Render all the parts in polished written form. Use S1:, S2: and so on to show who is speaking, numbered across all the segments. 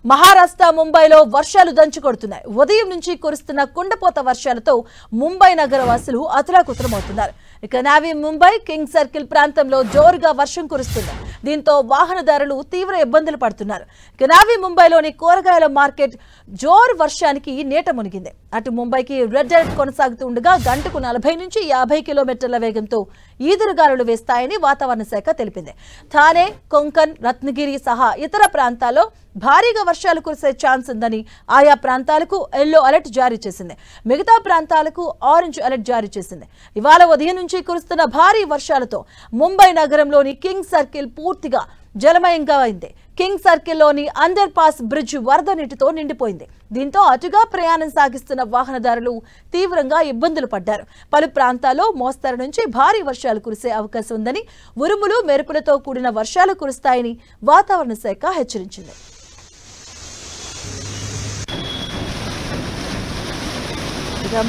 S1: మహారాష్ట్ర ముంబైలో వర్షాలు దంచుకొడుతున్నాయి. ఉదయం నుంచి కురుస్తున్న కుండపోత వర్షాలతో ముంబై నగర వాసులు అతలాకుతలమవుతున్నారు. ఇక నావీ ముంబై కింగ్ సర్కిల్ ప్రాంతంలో జోరుగా వర్షం కురుస్తుంది. దీంతో వాహనదారులు తీవ్ర ఇబ్బందులు పడుతున్నారు. ఇక నావీ ముంబైలోని కూరగాయల మార్కెట్ జోరు వర్షానికి నీట మునిగింది. అటు ముంబైకి రెడ్ అలర్ట్ కొనసాగుతుండగా గంటకు 40 నుంచి 50 కిలోమీటర్ల వేగంతో ఈదురుగాలులు వేస్తాయని వాతావరణ శాఖ తెలిపింది. థానే, కొంకన్, రత్నగిరి సహా ఇతర ప్రాంతాల్లో భారీగా వర్షాలు కురిసే ఛాన్స్ ఉందని ఆయా ప్రాంతాలకు ఎల్లో అలర్ట్ జారీ చేసింది. మిగతా ప్రాంతాలకు ఆరెంజ్ అలర్ట్ జారీ చేసింది. ఇవాళ ఉదయం నుంచి కురుస్తున్న భారీ వర్షాలతో ముంబై నగరంలోని కింగ్ సర్కిల్ పూర్తిగా జలమయంగా అయింది. కింగ్ సర్కిల్లోని అండర్ పాస్ బ్రిడ్జ్ వరద నీటితో నిండిపోయింది. దీంతో అటుగా ప్రయాణం సాగిస్తున్న వాహనదారులు తీవ్రంగా ఇబ్బందులు పడ్డారు. పలు ప్రాంతాల్లో మోస్తరు నుంచి భారీ వర్షాలు కురిసే అవకాశం ఉందని, ఉరుములు మెరుపులతో కూడిన వర్షాలు కురుస్తాయని వాతావరణ శాఖ హెచ్చరించింది.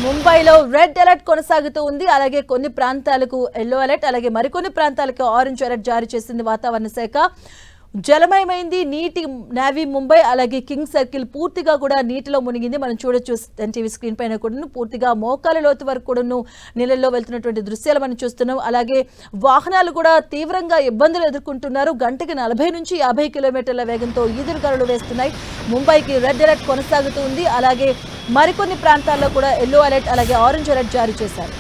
S1: ముంబైలో రెడ్ అలర్ట్ కొనసాగుతూ ఉంది. అలాగే కొన్ని ప్రాంతాలకు ఎల్లో అలర్ట్, అలాగే మరికొన్ని ప్రాంతాలకు ఆరెంజ్ అలర్ట్ జారీ చేసింది వాతావరణ శాఖ. జలమయమైంది నీటి నావీ ముంబై, అలాగే కింగ్ సర్కిల్ పూర్తిగా కూడా నీటిలో మునిగింది. మనం చూడొచ్చు ఎన్టీవీ స్క్రీన్ పైన కూడా పూర్తిగా మోకాల లోతు వరకు కూడా నీళ్ళల్లో వెళ్తున్నటువంటి దృశ్యాలు మనం చూస్తున్నాం. అలాగే వాహనాలు కూడా తీవ్రంగా ఇబ్బందులు ఎదుర్కొంటున్నారు. గంటకి 40 నుంచి 50 కిలోమీటర్ల వేగంతో ఈదురుగాలులు వేస్తున్నాయి. ముంబైకి రెడ్ అలర్ట్ కొనసాగుతుంది. అలాగే మరికొన్ని ప్రాంతాల్లో కూడా ఎల్లో అలర్ట్, అలాగే ఆరెంజ్ అలర్ట్ జారీ చేశారు.